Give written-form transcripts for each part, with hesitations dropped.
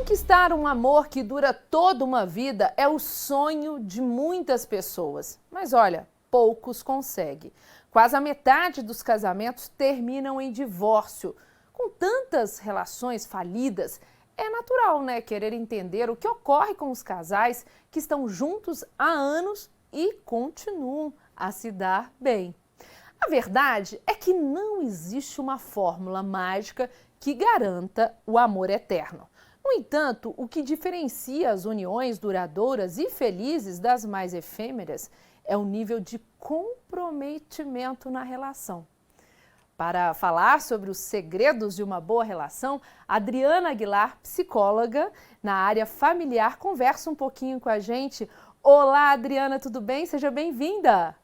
Conquistar um amor que dura toda uma vida é o sonho de muitas pessoas. Mas olha, poucos conseguem. Quase a metade dos casamentos terminam em divórcio. Com tantas relações falidas, é natural, né, querer entender o que ocorre com os casais que estão juntos há anos e continuam a se dar bem. A verdade é que não existe uma fórmula mágica que garanta o amor eterno. No entanto, o que diferencia as uniões duradouras e felizes das mais efêmeras é o nível de comprometimento na relação. Para falar sobre os segredos de uma boa relação, Adriana Aguilar, psicóloga na área familiar, conversa um pouquinho com a gente. Olá, Adriana, tudo bem? Seja bem-vinda!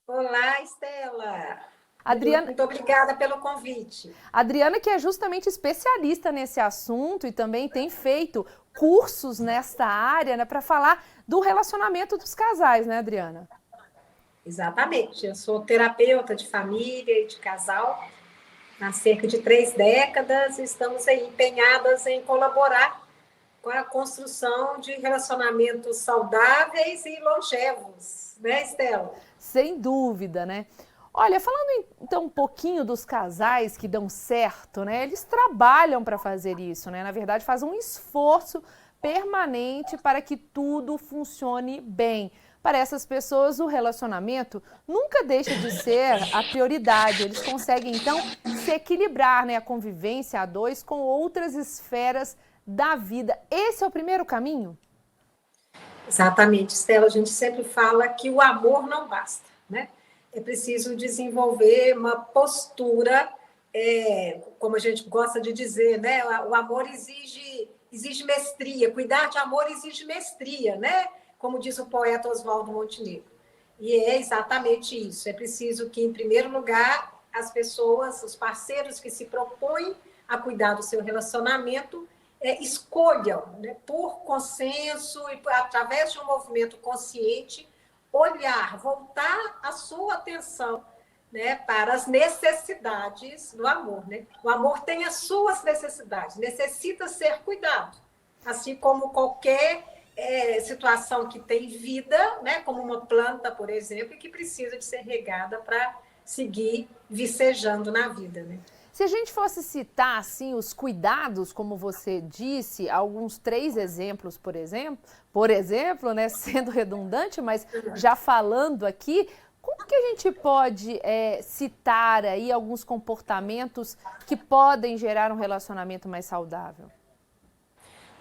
Olá, Estela. Adriana, muito obrigada pelo convite. Adriana, que é justamente especialista nesse assunto e também tem feito cursos nesta área, né, para falar do relacionamento dos casais, né, Adriana? Exatamente. Eu sou terapeuta de família e de casal há cerca de 3 décadas. Estamos aí empenhadas em colaborar com a construção de relacionamentos saudáveis e longevos, né, Estela? Sem dúvida, né? Olha, falando então um pouquinho dos casais que dão certo, né? Eles trabalham para fazer isso, né? Na verdade, fazem um esforço permanente para que tudo funcione bem. Para essas pessoas, o relacionamento nunca deixa de ser a prioridade. Eles conseguem, então, se equilibrar, né? A convivência a dois com outras esferas da vida. Esse é o primeiro caminho? Exatamente, Estela. A gente sempre fala que o amor não basta, né? É preciso desenvolver uma postura, como a gente gosta de dizer, né? O amor exige mestria, cuidar de amor exige mestria, né? Como diz o poeta Oswaldo Montenegro. E é exatamente isso. É preciso que, em primeiro lugar, as pessoas, os parceiros que se propõem a cuidar do seu relacionamento, escolham, né, por consenso e através de um movimento consciente, olhar, voltar a sua atenção, né, para as necessidades do amor. Né? O amor tem as suas necessidades, necessita ser cuidado, assim como qualquer situação que tem vida, né, como uma planta, por exemplo, que precisa de ser regada para seguir vicejando na vida. Né? Se a gente fosse citar assim os cuidados, como você disse, alguns 3 exemplos, por exemplo, né, sendo redundante, mas já falando aqui, como que a gente pode citar aí alguns comportamentos que podem gerar um relacionamento mais saudável?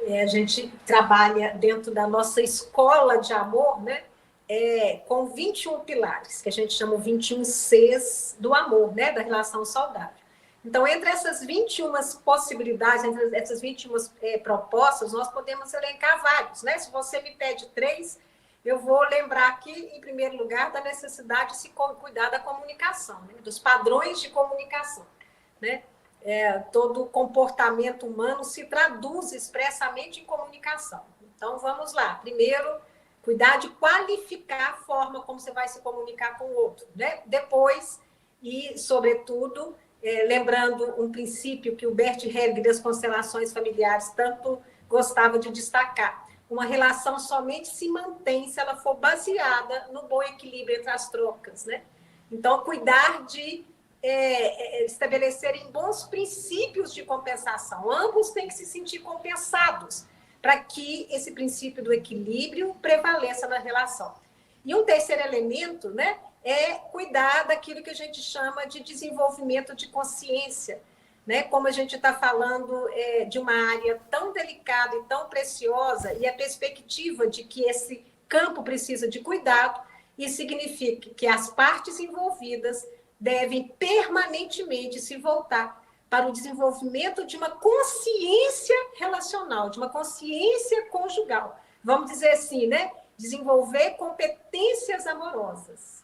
A gente trabalha dentro da nossa escola de amor, né? Com 21 pilares, que a gente chama 21 Cs do amor, né? Da relação saudável. Então, entre essas 21 possibilidades, entre essas 21 propostas, nós podemos elencar vários, né? Se você me pede 3, eu vou lembrar aqui, em primeiro lugar, da necessidade de se cuidar da comunicação, né? Dos padrões de comunicação, né? Todo comportamento humano se traduz expressamente em comunicação. Então, vamos lá. Primeiro, cuidar de qualificar a forma como você vai se comunicar com o outro, né? Depois, e, sobretudo, lembrando um princípio que o Bert Helling das constelações familiares tanto gostava de destacar. Uma relação somente se mantém se ela for baseada no bom equilíbrio entre as trocas, né? Então, cuidar de estabelecerem bons princípios de compensação. Ambos têm que se sentir compensados para que esse princípio do equilíbrio prevaleça na relação. E um terceiro elemento, né, é cuidar daquilo que a gente chama de desenvolvimento de consciência, né? Como a gente está falando de uma área tão delicada e tão preciosa, e a perspectiva de que esse campo precisa de cuidado, isso significa que as partes envolvidas devem permanentemente se voltar para o desenvolvimento de uma consciência relacional, de uma consciência conjugal. Vamos dizer assim, né? Desenvolver competências amorosas.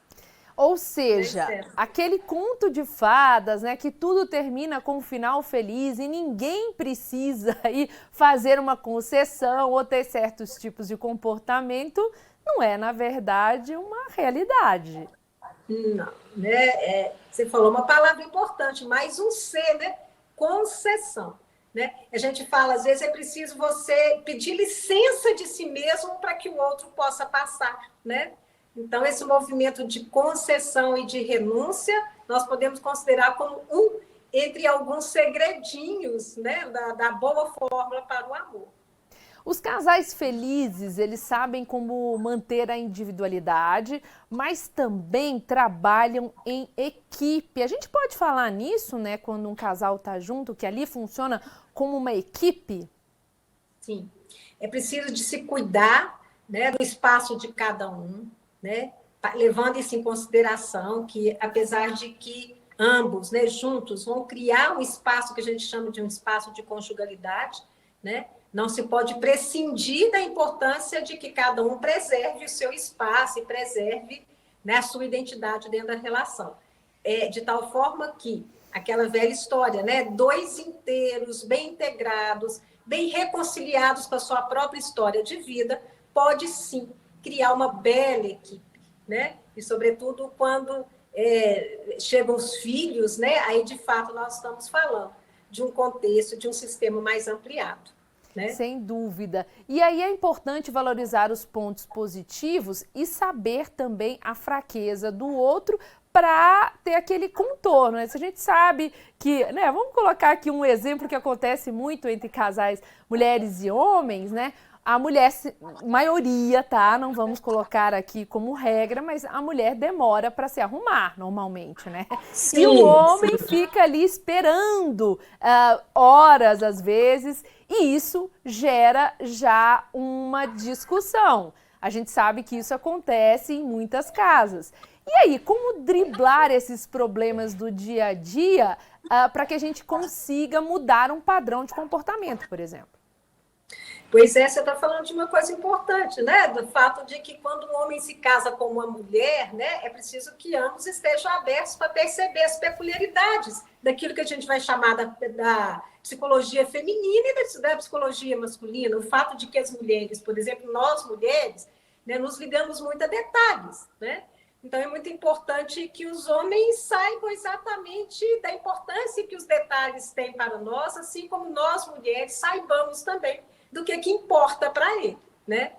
Ou seja, aquele conto de fadas, né, que tudo termina com um final feliz e ninguém precisa aí fazer uma concessão ou ter certos tipos de comportamento, não é, na verdade, uma realidade. Não, né? Você falou uma palavra importante, mais um C, né? Concessão. né? A gente fala, às vezes é preciso você pedir licença de si mesmo para que o outro possa passar, né? Então, esse movimento de concessão e de renúncia, nós podemos considerar como um entre alguns segredinhos, né, da boa fórmula para o amor. Os casais felizes, eles sabem como manter a individualidade, mas também trabalham em equipe. A gente pode falar nisso, né, quando um casal está junto, que ali funciona como uma equipe? Sim. É preciso de se cuidar, né, do espaço de cada um, né, levando isso em consideração que, apesar de que ambos, né, juntos, vão criar um espaço que a gente chama de um espaço de conjugalidade, né, não se pode prescindir da importância de que cada um preserve o seu espaço e preserve, né, a sua identidade dentro da relação. De tal forma que, aquela velha história, né, dois inteiros, bem integrados, bem reconciliados com a sua própria história de vida, pode sim criar uma bela equipe, né? E, sobretudo, quando chegam os filhos, né? Aí, de fato, nós estamos falando de um contexto, de um sistema mais ampliado. Né? Sem dúvida. E aí é importante valorizar os pontos positivos e saber também a fraqueza do outro para ter aquele contorno. Né? Se a gente sabe que, né, vamos colocar aqui um exemplo que acontece muito entre casais, mulheres e homens, né? A mulher, maioria, tá? Não vamos colocar aqui como regra, mas a mulher demora para se arrumar, normalmente, né? Sim, e o homem sim. fica ali esperando horas, às vezes, e isso gera já uma discussão. A gente sabe que isso acontece em muitas casas. E aí, como driblar esses problemas do dia a dia para que a gente consiga mudar um padrão de comportamento, por exemplo? Pois é, você está falando de uma coisa importante, né? Do fato de que quando um homem se casa com uma mulher, né, é preciso que ambos estejam abertos para perceber as peculiaridades daquilo que a gente vai chamar da psicologia feminina e da psicologia masculina. O fato de que as mulheres, por exemplo, nós mulheres, né, nos ligamos muito a detalhes, né? Então, é muito importante que os homens saibam exatamente da importância que os detalhes têm para nós, assim como nós, mulheres, saibamos também do que importa para ele, né?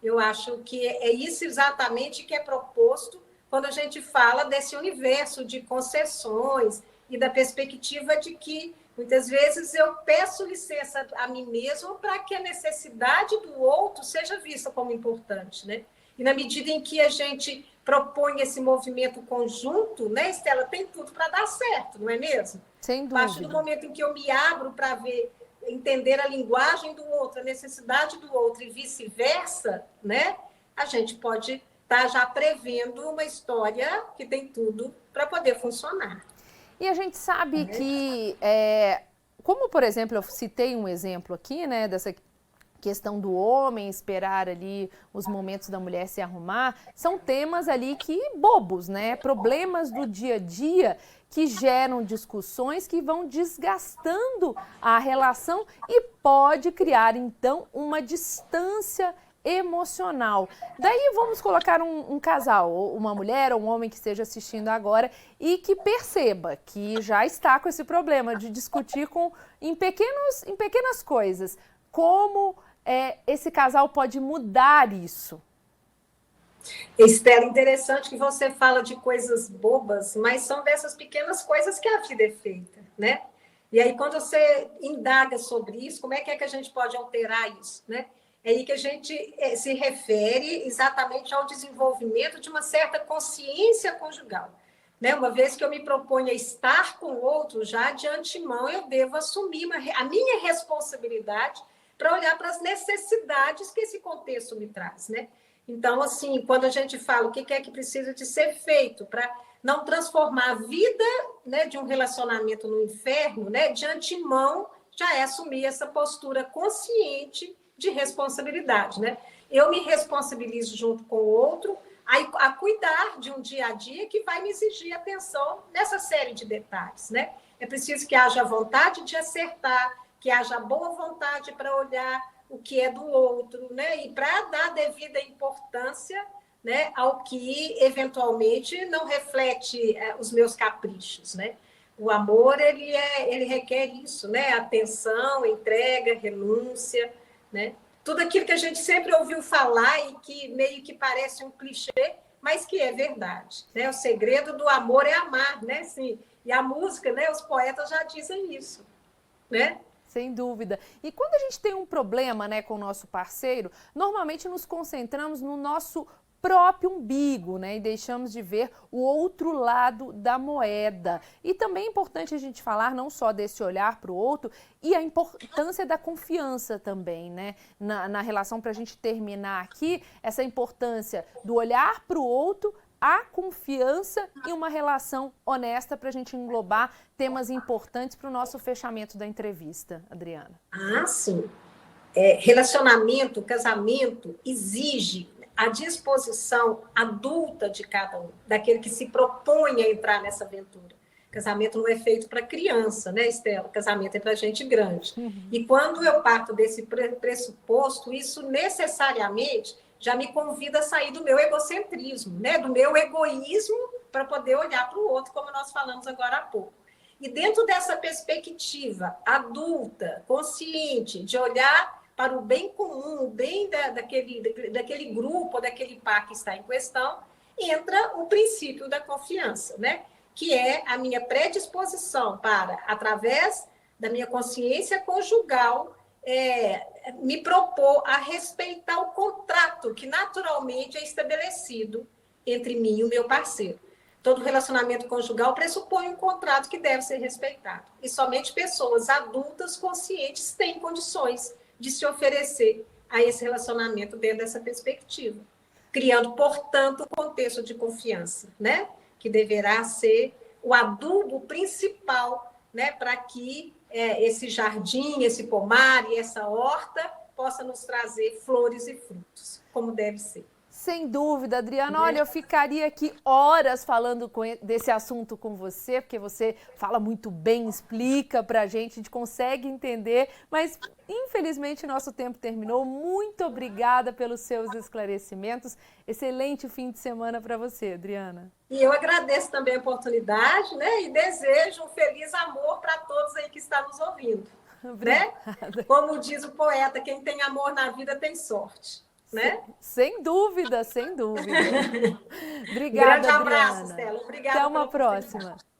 Eu acho que é isso exatamente que é proposto quando a gente fala desse universo de concessões e da perspectiva de que, muitas vezes, eu peço licença a mim mesmo para que a necessidade do outro seja vista como importante, né? E na medida em que a gente propõe esse movimento conjunto, né, Estela, tem tudo para dar certo, não é mesmo? Sem dúvida. A partir do momento em que eu me abro para ver, entender a linguagem do outro, a necessidade do outro e vice-versa, né, a gente pode estar já prevendo uma história que tem tudo para poder funcionar. E a gente sabe que, como por exemplo, eu citei um exemplo aqui, né, dessa questão do homem esperar ali os momentos da mulher se arrumar, são temas ali que bobos, né? Problemas do dia a dia que geram discussões que vão desgastando a relação e pode criar então uma distância emocional. Daí vamos colocar um casal, uma mulher ou um homem que esteja assistindo agora e que perceba que já está com esse problema de discutir em pequenas coisas. Como esse casal pode mudar isso? Estela, interessante que você fala de coisas bobas, mas são dessas pequenas coisas que a vida é feita, né? E aí, quando você indaga sobre isso, como é que a gente pode alterar isso, né? É aí que a gente se refere exatamente ao desenvolvimento de uma certa consciência conjugal. Né? Uma vez que eu me proponho a estar com o outro, já de antemão eu devo assumir a minha responsabilidade para olhar para as necessidades que esse contexto me traz, né? Então, assim, quando a gente fala o que é que precisa de ser feito para não transformar a vida, né, de um relacionamento no inferno, né, de antemão já é assumir essa postura consciente de responsabilidade, né? Eu me responsabilizo junto com o outro a cuidar de um dia a dia que vai me exigir atenção nessa série de detalhes, né? É preciso que haja vontade de acertar, que haja boa vontade para olhar o que é do outro, né? E para dar devida importância, né, ao que eventualmente não reflete os meus caprichos, né? O amor, ele requer isso, né? Atenção, entrega, renúncia, né? Tudo aquilo que a gente sempre ouviu falar e que meio que parece um clichê, mas que é verdade, né? O segredo do amor é amar, né? Sim. E a música, né? Os poetas já dizem isso, né? Sem dúvida. E quando a gente tem um problema, né, com o nosso parceiro, normalmente nos concentramos no nosso próprio umbigo, né, e deixamos de ver o outro lado da moeda. E também é importante a gente falar não só desse olhar para o outro e a importância da confiança também, né, na relação, para a gente terminar aqui, essa importância do olhar para o outro, a confiança e uma relação honesta para a gente englobar temas importantes para o nosso fechamento da entrevista, Adriana. Ah, sim. Relacionamento, casamento, exige a disposição adulta de cada um, daquele que se propõe a entrar nessa aventura. Casamento não é feito para criança, né, Estela? Casamento é para gente grande. E quando eu parto desse pressuposto, isso necessariamente já me convida a sair do meu egocentrismo, né, do meu egoísmo, para poder olhar para o outro, como nós falamos agora há pouco. E dentro dessa perspectiva adulta, consciente, de olhar para o bem comum, o bem daquele grupo, daquele par que está em questão, entra o princípio da confiança, né? Que é a minha predisposição para, através da minha consciência conjugal, me propor a respeitar o contrato que naturalmente é estabelecido entre mim e o meu parceiro. Todo relacionamento conjugal pressupõe um contrato que deve ser respeitado. E somente pessoas adultas, conscientes, têm condições de se oferecer a esse relacionamento dentro dessa perspectiva. Criando, portanto, um contexto de confiança, né? Que deverá ser o adubo principal, né? Para que esse jardim, esse pomar e essa horta possa nos trazer flores e frutos, como deve ser. Sem dúvida, Adriana. Olha, eu ficaria aqui horas falando desse assunto com você, porque você fala muito bem, explica pra gente, a gente consegue entender, mas infelizmente nosso tempo terminou. Muito obrigada pelos seus esclarecimentos. Excelente fim de semana para você, Adriana. E eu agradeço também a oportunidade, né? E desejo um feliz amor para todos aí que estão nos ouvindo. Né? Como diz o poeta, quem tem amor na vida tem sorte. Né? Sem dúvida, sem dúvida. Obrigada, Grande abraço, Adriana. Estela. Obrigada. Até uma próxima.